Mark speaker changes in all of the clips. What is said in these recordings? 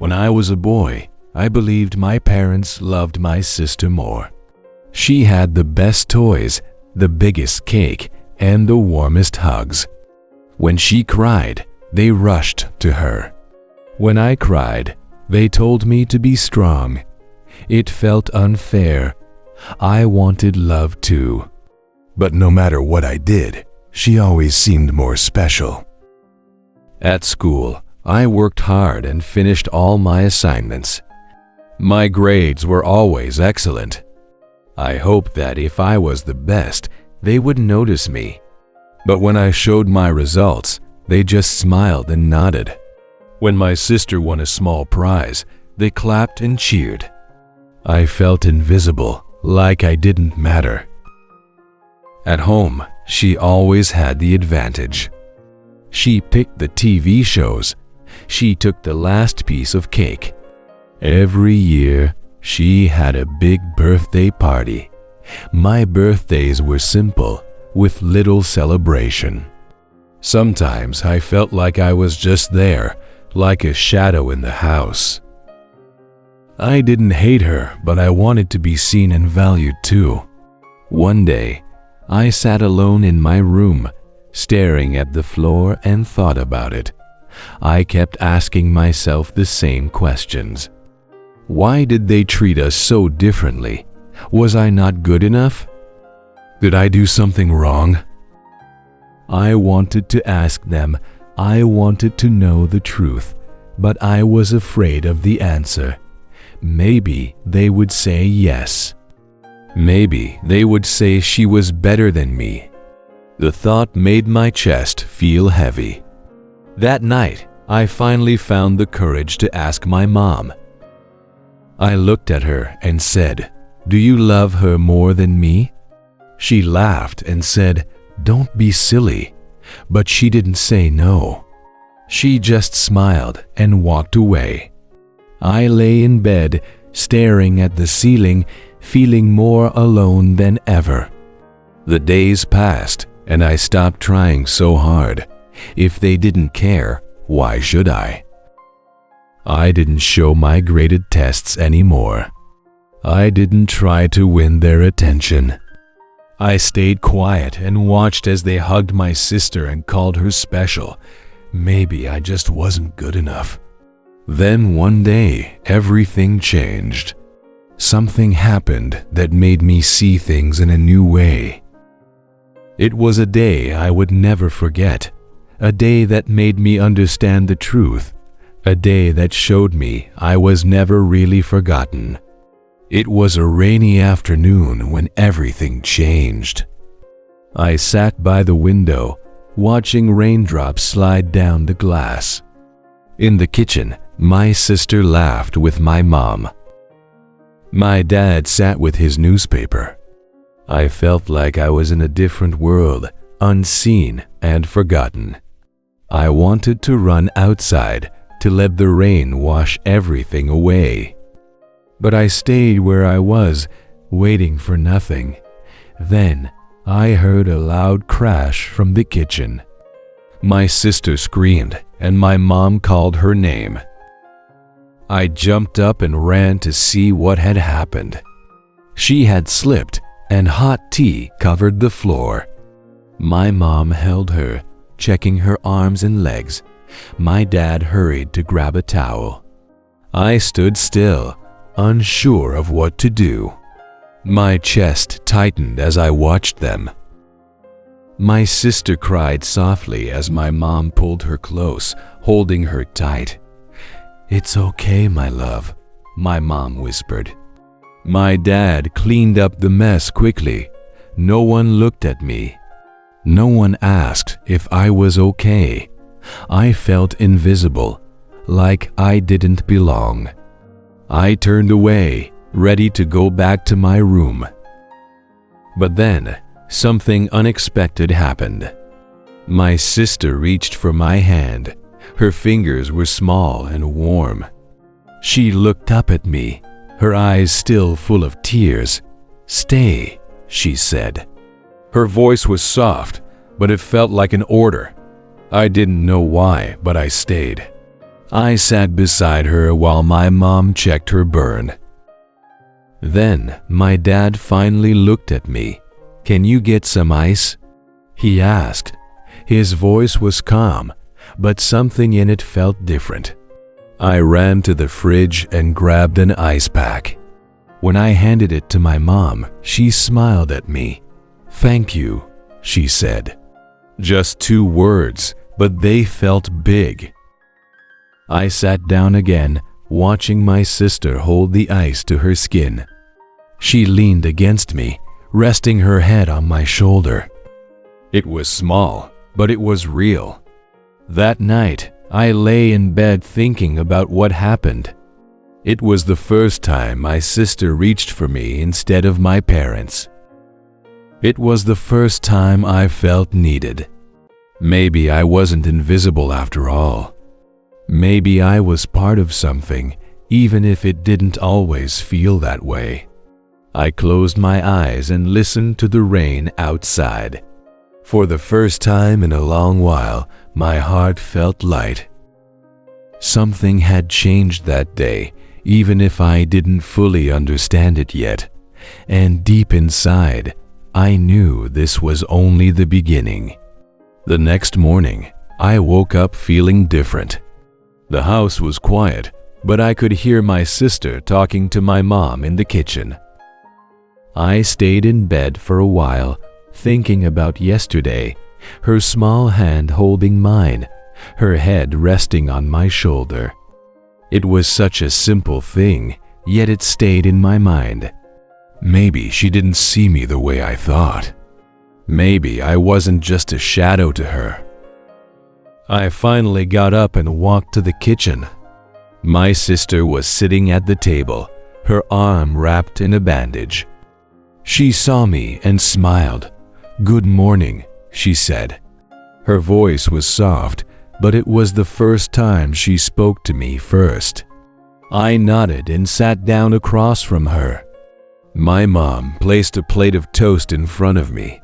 Speaker 1: When I was a boy, I believed my parents loved my sister more. She had the best toys, the biggest cake, and the warmest hugs. When she cried, they rushed to her. When I cried, they told me to be strong. It felt unfair. I wanted love too. But no matter what I did, she always seemed more special. At school, I worked hard and finished all my assignments. My grades were always excellent. I hoped that if I was the best, they would notice me. But when I showed my results, they just smiled and nodded. When my sister won a small prize, they clapped and cheered. I felt invisible, like I didn't matter. At home, she always had the advantage. She picked the TV shows. She took the last piece of cake. Every year, she had a big birthday party. My birthdays were simple, with little celebration. Sometimes I felt like I was just there, like a shadow in the house. I didn't hate her, but I wanted to be seen and valued too. One day, I sat alone in my room, staring at the floor and thought about it. I kept asking myself the same questions. Why did they treat us so differently? Was I not good enough? Did I do something wrong? I wanted to ask them. I wanted to know the truth, but I was afraid of the answer. Maybe they would say yes. Maybe they would say she was better than me. The thought made my chest feel heavy. That night, I finally found the courage to ask my mom. I looked at her and said, "Do you love her more than me?" She laughed and said, "Don't be silly." But she didn't say no. She just smiled and walked away. I lay in bed, staring at the ceiling, feeling more alone than ever. The days passed, and I stopped trying so hard. If they didn't care, why should I? I didn't show my graded tests anymore. I didn't try to win their attention. I stayed quiet and watched as they hugged my sister and called her special. Maybe I just wasn't good enough. Then one day, everything changed. Something happened that made me see things in a new way. It was a day I would never forget, a day that made me understand the truth, a day that showed me I was never really forgotten. It was a rainy afternoon when everything changed. I sat by the window, watching raindrops slide down the glass. In the kitchen, my sister laughed with my mom. My dad sat with his newspaper. I felt like I was in a different world, unseen and forgotten. I wanted to run outside to let the rain wash everything away. But I stayed where I was, waiting for nothing. Then I heard a loud crash from the kitchen. My sister screamed, and my mom called her name. I jumped up and ran to see what had happened. She had slipped, and hot tea covered the floor. My mom held her, checking her arms and legs. My dad hurried to grab a towel. I stood still, unsure of what to do. My chest tightened as I watched them. My sister cried softly as my mom pulled her close, holding her tight. "It's okay, my love," my mom whispered. My dad cleaned up the mess quickly. No one looked at me. No one asked if I was okay. I felt invisible, like I didn't belong. I turned away, ready to go back to my room. But then, something unexpected happened. My sister reached for my hand. Her fingers were small and warm. She looked up at me, her eyes still full of tears. "Stay," she said. Her voice was soft, but it felt like an order. I didn't know why, but I stayed. I sat beside her while my mom checked her burn. Then my dad finally looked at me. "Can you get some ice?" he asked. His voice was calm, but something in it felt different. I ran to the fridge and grabbed an ice pack. When I handed it to my mom, she smiled at me. "Thank you," she said. Just 2 words, but they felt big. I sat down again, watching my sister hold the ice to her skin. She leaned against me, resting her head on my shoulder. It was small, but it was real. That night, I lay in bed thinking about what happened. It was the first time my sister reached for me instead of my parents. It was the first time I felt needed. Maybe I wasn't invisible after all. Maybe I was part of something, even if it didn't always feel that way. I closed my eyes and listened to the rain outside. For the first time in a long while, my heart felt light. Something had changed that day, even if I didn't fully understand it yet. And deep inside, I knew this was only the beginning. The next morning, I woke up feeling different. The house was quiet, but I could hear my sister talking to my mom in the kitchen. I stayed in bed for a while, thinking about yesterday, her small hand holding mine, her head resting on my shoulder. It was such a simple thing, yet it stayed in my mind. Maybe she didn't see me the way I thought. Maybe I wasn't just a shadow to her. I finally got up and walked to the kitchen. My sister was sitting at the table, her arm wrapped in a bandage. She saw me and smiled. "Good morning," she said. Her voice was soft, but it was the first time she spoke to me first. I nodded and sat down across from her. My mom placed a plate of toast in front of me.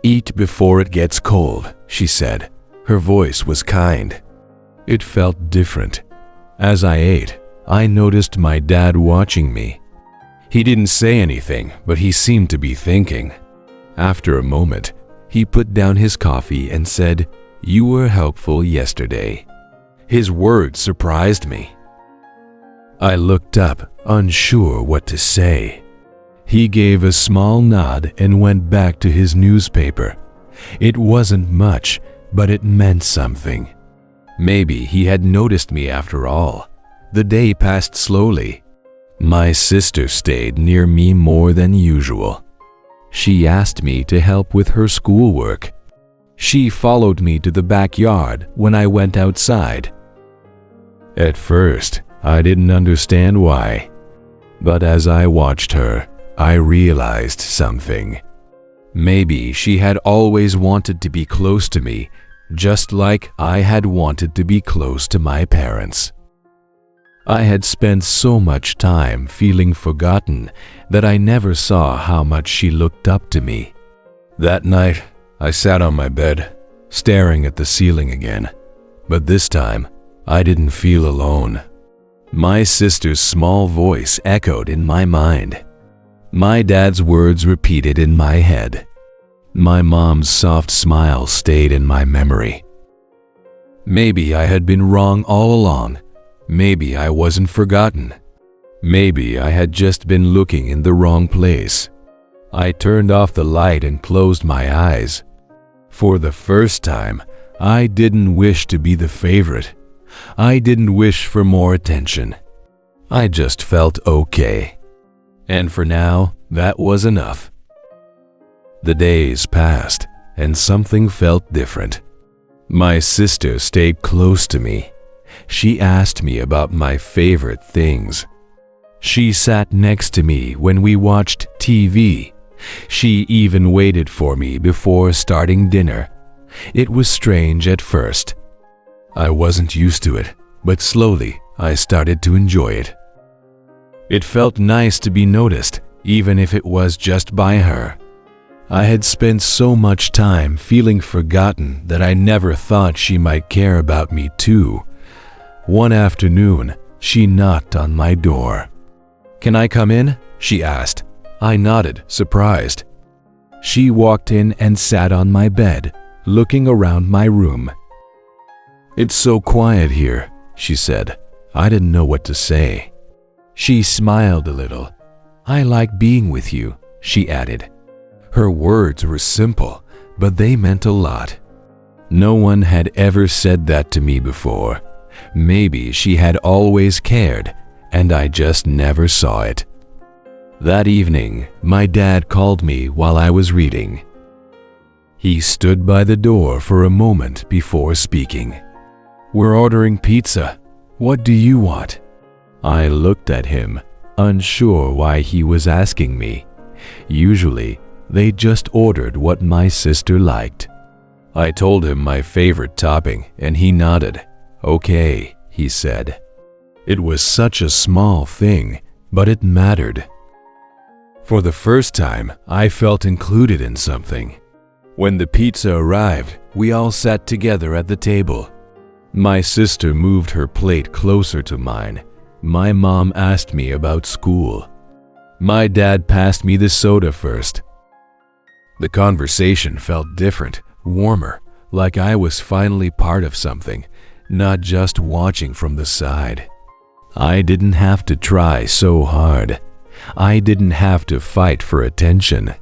Speaker 1: "Eat before it gets cold," she said. Her voice was kind. It felt different. As I ate, I noticed my dad watching me. He didn't say anything, but he seemed to be thinking. After a moment, he put down his coffee and said, "You were helpful yesterday." His words surprised me. I looked up, unsure what to say. He gave a small nod and went back to his newspaper. It wasn't much, but it meant something. Maybe he had noticed me after all. The day passed slowly. My sister stayed near me more than usual. She asked me to help with her schoolwork. She followed me to the backyard when I went outside. At first, I didn't understand why. But as I watched her, I realized something. Maybe she had always wanted to be close to me, just like I had wanted to be close to my parents. I had spent so much time feeling forgotten that I never saw how much she looked up to me. That night, I sat on my bed, staring at the ceiling again. But this time, I didn't feel alone. My sister's small voice echoed in my mind. My dad's words repeated in my head. My mom's soft smile stayed in my memory. Maybe I had been wrong all along. Maybe I wasn't forgotten. Maybe I had just been looking in the wrong place. I turned off the light and closed my eyes. For the first time, I didn't wish to be the favorite. I didn't wish for more attention. I just felt okay. And for now, that was enough. The days passed, and something felt different. My sister stayed close to me. She asked me about my favorite things. She sat next to me when we watched TV. She even waited for me before starting dinner. It was strange at first. I wasn't used to it, but slowly I started to enjoy it. It felt nice to be noticed, even if it was just by her. I had spent so much time feeling forgotten that I never thought she might care about me too. One afternoon, she knocked on my door. "Can I come in?" she asked. I nodded, surprised. She walked in and sat on my bed, looking around my room. "It's so quiet here," she said. I didn't know what to say. She smiled a little. "I like being with you," she added. Her words were simple, but they meant a lot. No one had ever said that to me before. Maybe she had always cared, and I just never saw it. That evening, my dad called me while I was reading. He stood by the door for a moment before speaking. "We're ordering pizza. What do you want?" I looked at him, unsure why he was asking me. Usually, they just ordered what my sister liked. I told him my favorite topping, and he nodded. "Okay," he said. It was such a small thing, but it mattered. For the first time, I felt included in something. When the pizza arrived, we all sat together at the table. My sister moved her plate closer to mine. My mom asked me about school. My dad passed me the soda first. The conversation felt different, warmer, like I was finally part of something, not just watching from the side. I didn't have to try so hard. I didn't have to fight for attention.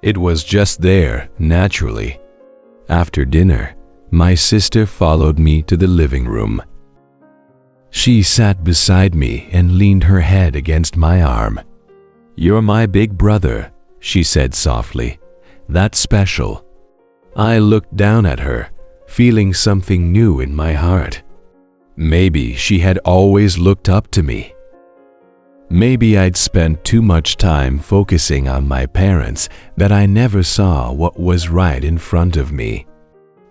Speaker 1: It was just there, naturally. After dinner, my sister followed me to the living room. She sat beside me and leaned her head against my arm. "You're my big brother," she said softly. "That's special." I looked down at her, feeling something new in my heart. Maybe she had always looked up to me. Maybe I'd spent too much time focusing on my parents that I never saw what was right in front of me.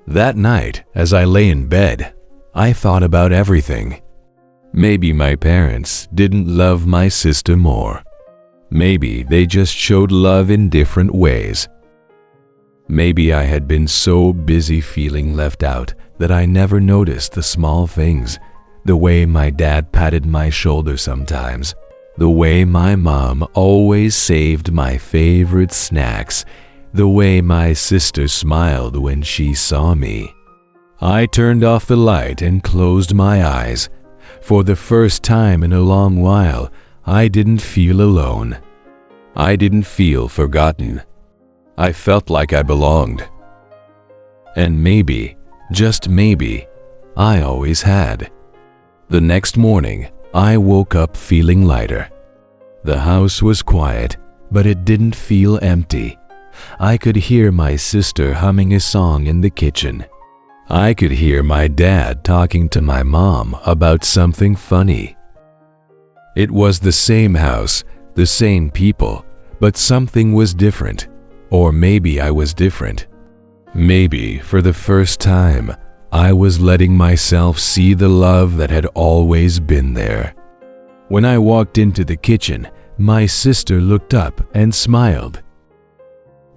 Speaker 1: That night, as I lay in bed, I thought about everything. Maybe my parents didn't love my sister more. Maybe they just showed love in different ways. Maybe I had been so busy feeling left out that I never noticed the small things, the way my dad patted my shoulder sometimes, the way my mom always saved my favorite snacks, the way my sister smiled when she saw me. I turned off the light and closed my eyes. For the first time in a long while, I didn't feel alone. I didn't feel forgotten. I felt like I belonged. And maybe, just maybe, I always had. The next morning, I woke up feeling lighter. The house was quiet, but it didn't feel empty. I could hear my sister humming a song in the kitchen. I could hear my dad talking to my mom about something funny. It was the same house, the same people, but something was different. Or maybe I was different. Maybe, for the first time, I was letting myself see the love that had always been there. When I walked into the kitchen, my sister looked up and smiled.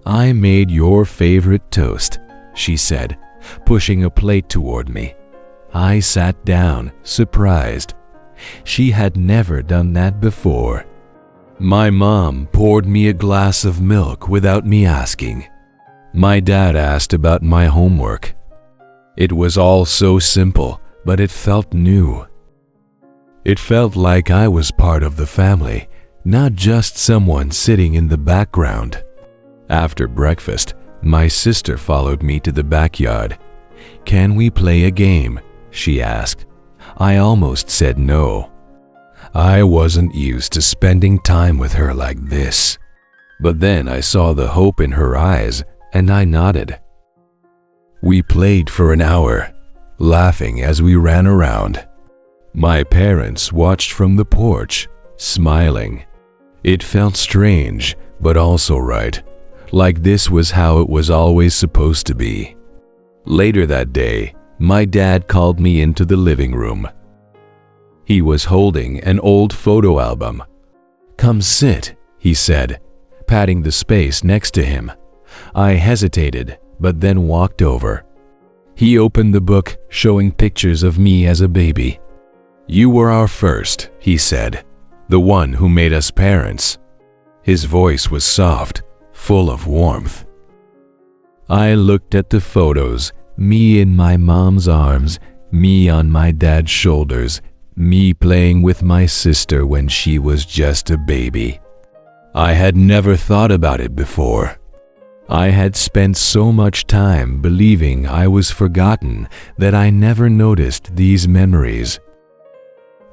Speaker 1: "I made your favorite toast," she said, pushing a plate toward me. I sat down, surprised. She had never done that before. My mom poured me a glass of milk without me asking. My dad asked about my homework. It was all so simple, but it felt new. It felt like I was part of the family, not just someone sitting in the background. After breakfast, my sister followed me to the backyard. "Can we play a game?" she asked. I almost said no. I wasn't used to spending time with her like this. But then I saw the hope in her eyes, and I nodded. We played for an hour, laughing as we ran around. My parents watched from the porch, smiling. It felt strange, but also right, like this was how it was always supposed to be. Later that day, my dad called me into the living room. He was holding an old photo album. "Come sit," he said, patting the space next to him. I hesitated, but then walked over. He opened the book, showing pictures of me as a baby. "You were our first," he said, "the one who made us parents." His voice was soft, full of warmth. I looked at the photos, me in my mom's arms, me on my dad's shoulders, me playing with my sister when she was just a baby. I had never thought about it before. I had spent so much time believing I was forgotten that I never noticed these memories.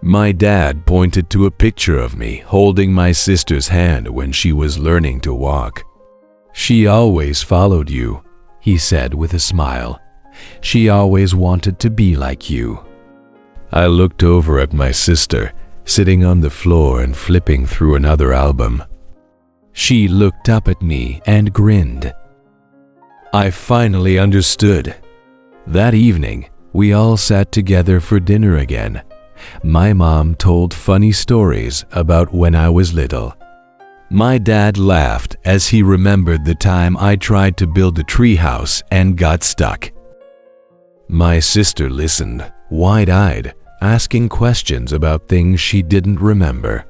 Speaker 1: My dad pointed to a picture of me holding my sister's hand when she was learning to walk. "She always followed you," he said with a smile. "She always wanted to be like you." I looked over at my sister, sitting on the floor and flipping through another album. She looked up at me and grinned. I finally understood. That evening, we all sat together for dinner again. My mom told funny stories about when I was little. My dad laughed as he remembered the time I tried to build a treehouse and got stuck. My sister listened, wide-eyed, asking questions about things she didn't remember.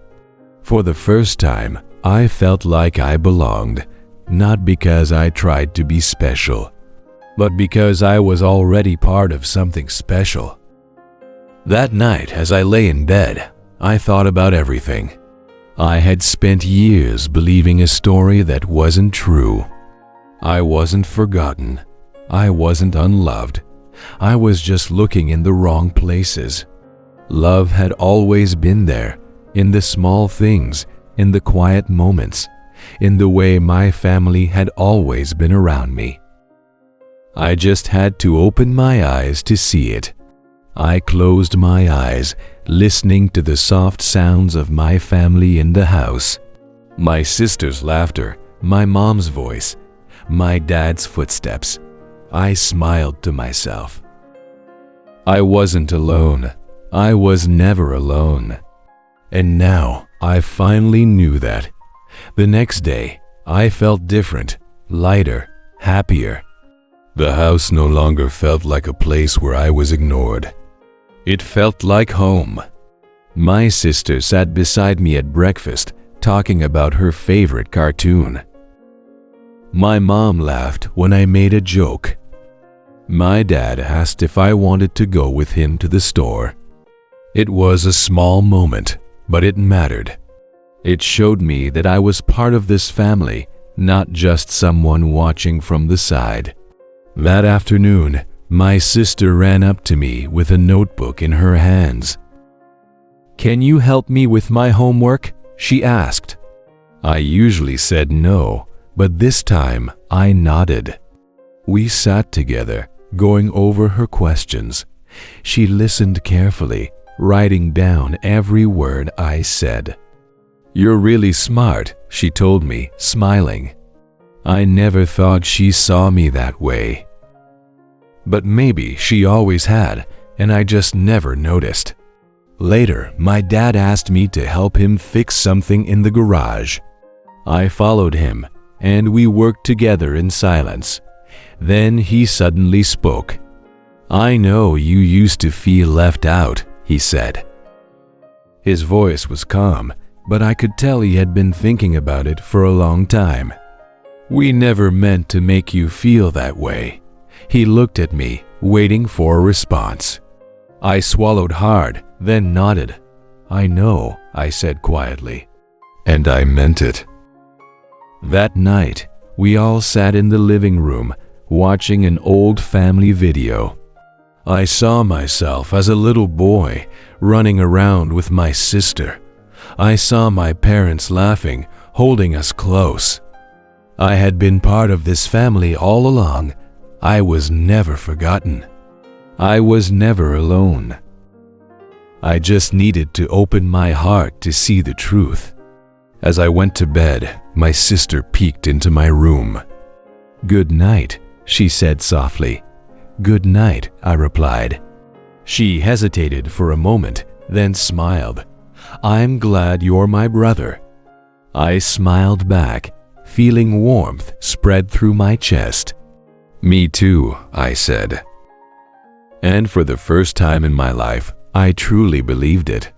Speaker 1: For the first time, I felt like I belonged, not because I tried to be special, but because I was already part of something special. That night, as I lay in bed, I thought about everything. I had spent years believing a story that wasn't true. I wasn't forgotten. I wasn't unloved. I was just looking in the wrong places. Love had always been there, in the small things, in the quiet moments, in the way my family had always been around me. I just had to open my eyes to see it. I closed my eyes, listening to the soft sounds of my family in the house. My sister's laughter, my mom's voice, my dad's footsteps. I smiled to myself. I wasn't alone. I was never alone. And now I finally knew that. The next day, I felt different, lighter, happier. The house no longer felt like a place where I was ignored. It felt like home. My sister sat beside me at breakfast, talking about her favorite cartoon. My mom laughed when I made a joke. My dad asked if I wanted to go with him to the store. It was a small moment, but it mattered. It showed me that I was part of this family, not just someone watching from the side. That afternoon, my sister ran up to me with a notebook in her hands. "Can you help me with my homework?" she asked. I usually said no, but this time I nodded. We sat together, going over her questions. She listened carefully, writing down every word I said. "You're really smart," she told me, smiling. I never thought she saw me that way. But maybe she always had, and I just never noticed. Later, my dad asked me to help him fix something in the garage. I followed him, and we worked together in silence. Then he suddenly spoke. "I know you used to feel left out," he said. His voice was calm, but I could tell he had been thinking about it for a long time. "We never meant to make you feel that way." He looked at me, waiting for a response. I swallowed hard, then nodded. "I know," I said quietly. And I meant it. That night, we all sat in the living room, watching an old family video. I saw myself as a little boy, running around with my sister. I saw my parents laughing, holding us close. I had been part of this family all along. I was never forgotten. I was never alone. I just needed to open my heart to see the truth. As I went to bed, my sister peeked into my room. "Good night," she said softly. "Good night," I replied. She hesitated for a moment, then smiled. "I'm glad you're my brother." I smiled back, feeling warmth spread through my chest. "Me too," I said. And for the first time in my life, I truly believed it.